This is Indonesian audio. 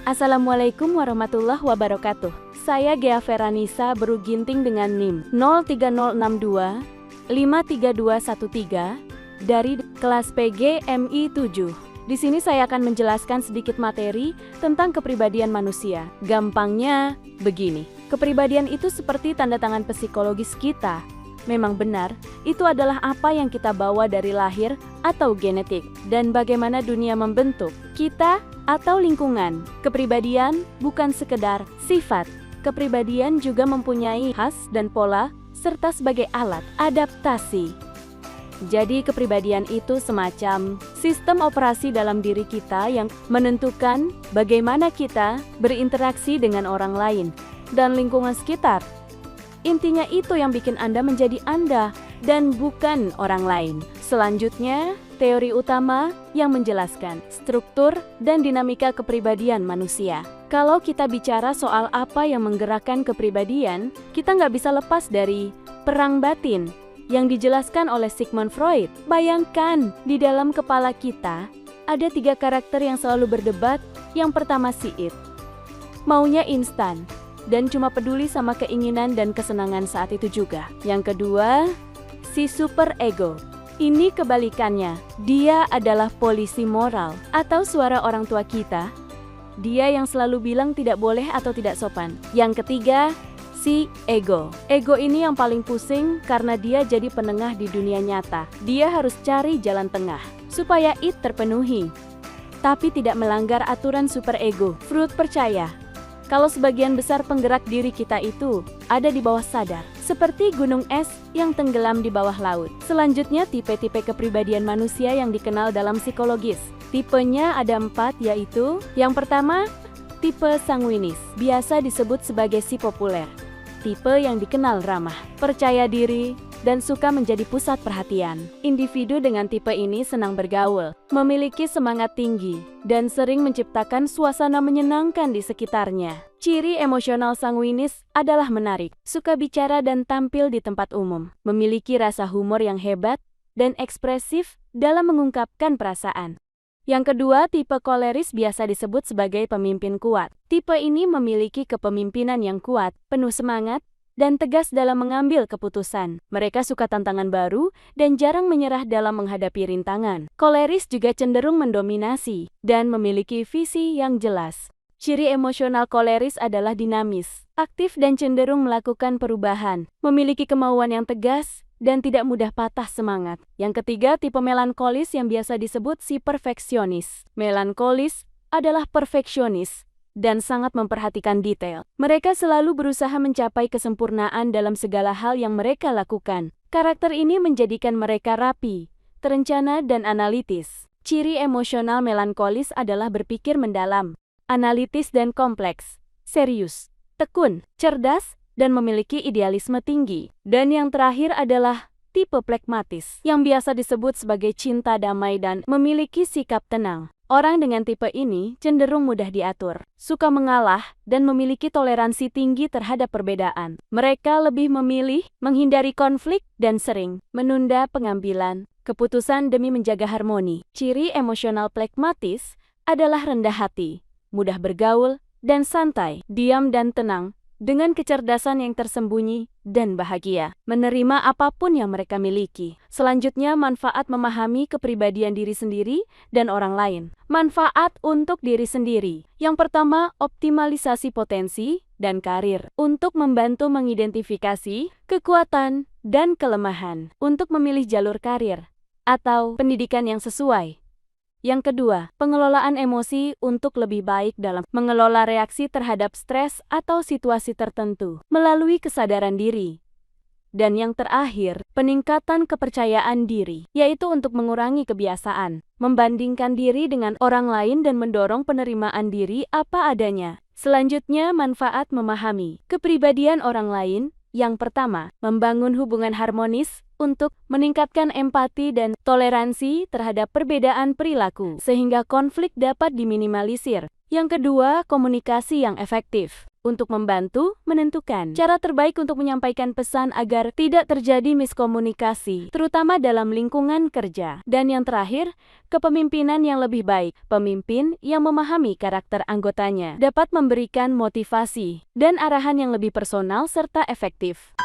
Assalamualaikum warahmatullahi wabarakatuh. Saya Gea Feranisa Beruginting dengan NIM 03062 53213 dari kelas PGMI 7. Di sini saya akan menjelaskan sedikit materi tentang kepribadian manusia. Gampangnya begini, kepribadian itu seperti tanda tangan psikologis kita. Memang benar, itu adalah apa yang kita bawa dari lahir atau genetik, dan bagaimana dunia membentuk kita atau lingkungan. Kepribadian bukan sekedar sifat, kepribadian juga mempunyai khas dan pola, serta sebagai alat adaptasi. Jadi kepribadian itu semacam sistem operasi dalam diri kita yang menentukan bagaimana kita berinteraksi dengan orang lain dan lingkungan sekitar. Intinya itu yang bikin Anda menjadi Anda dan bukan orang lain. Selanjutnya, teori utama yang menjelaskan struktur dan dinamika kepribadian manusia. Kalau kita bicara soal apa yang menggerakkan kepribadian, kita nggak bisa lepas dari perang batin yang dijelaskan oleh Sigmund Freud. Bayangkan, di dalam kepala kita ada 3 karakter yang selalu berdebat. Yang pertama si It, maunya instan dan cuma peduli sama keinginan dan kesenangan saat itu juga. Yang kedua, si super ego. Ini kebalikannya, dia adalah polisi moral atau suara orang tua kita. Dia yang selalu bilang tidak boleh atau tidak sopan. Yang ketiga, si ego. Ego ini yang paling pusing karena dia jadi penengah di dunia nyata. Dia harus cari jalan tengah supaya it terpenuhi, tapi tidak melanggar aturan super ego. Freud percaya kalau sebagian besar penggerak diri kita itu ada di bawah sadar, seperti gunung es yang tenggelam di bawah laut. Selanjutnya, tipe-tipe kepribadian manusia yang dikenal dalam psikologis. Tipenya ada 4, yaitu yang pertama, tipe sanguinis, biasa disebut sebagai si populer. Tipe yang dikenal ramah, percaya diri, dan suka menjadi pusat perhatian. Individu dengan tipe ini senang bergaul, memiliki semangat tinggi, dan sering menciptakan suasana menyenangkan di sekitarnya. Ciri emosional sanguinis adalah menarik, suka bicara dan tampil di tempat umum, memiliki rasa humor yang hebat, dan ekspresif dalam mengungkapkan perasaan. Yang kedua, tipe koleris biasa disebut sebagai pemimpin kuat. Tipe ini memiliki kepemimpinan yang kuat, penuh semangat, dan tegas dalam mengambil keputusan. Mereka suka tantangan baru dan jarang menyerah dalam menghadapi rintangan. Koleris juga cenderung mendominasi dan memiliki visi yang jelas. Ciri emosional koleris adalah dinamis, aktif dan cenderung melakukan perubahan, memiliki kemauan yang tegas, dan tidak mudah patah semangat. Yang ketiga, tipe melankolis yang biasa disebut si perfeksionis. Melankolis adalah perfeksionis dan sangat memperhatikan detail. Mereka selalu berusaha mencapai kesempurnaan dalam segala hal yang mereka lakukan. Karakter ini menjadikan mereka rapi, terencana, dan analitis. Ciri emosional melankolis adalah berpikir mendalam, analitis dan kompleks, serius, tekun, cerdas, dan memiliki idealisme tinggi. Dan yang terakhir adalah tipe plekmatis, yang biasa disebut sebagai cinta damai dan memiliki sikap tenang. Orang dengan tipe ini cenderung mudah diatur, suka mengalah, dan memiliki toleransi tinggi terhadap perbedaan. Mereka lebih memilih menghindari konflik dan sering menunda pengambilan keputusan demi menjaga harmoni. Ciri emosional plekmatis adalah rendah hati, mudah bergaul, dan santai, diam dan tenang, dengan kecerdasan yang tersembunyi dan bahagia, menerima apapun yang mereka miliki. Selanjutnya, manfaat memahami kepribadian diri sendiri dan orang lain. Manfaat untuk diri sendiri. Yang pertama, optimalisasi potensi dan karir. Untuk membantu mengidentifikasi kekuatan dan kelemahan. Untuk memilih jalur karir atau pendidikan yang sesuai. Yang kedua, pengelolaan emosi untuk lebih baik dalam mengelola reaksi terhadap stres atau situasi tertentu melalui kesadaran diri. Dan yang terakhir, peningkatan kepercayaan diri, yaitu untuk mengurangi kebiasaan, membandingkan diri dengan orang lain dan mendorong penerimaan diri apa adanya. Selanjutnya, manfaat memahami kepribadian orang lain. Yang pertama, membangun hubungan harmonis untuk meningkatkan empati dan toleransi terhadap perbedaan perilaku, sehingga konflik dapat diminimalisir. Yang kedua, komunikasi yang efektif untuk membantu menentukan cara terbaik untuk menyampaikan pesan agar tidak terjadi miskomunikasi, terutama dalam lingkungan kerja. Dan yang terakhir, kepemimpinan yang lebih baik. Pemimpin yang memahami karakter anggotanya dapat memberikan motivasi dan arahan yang lebih personal serta efektif.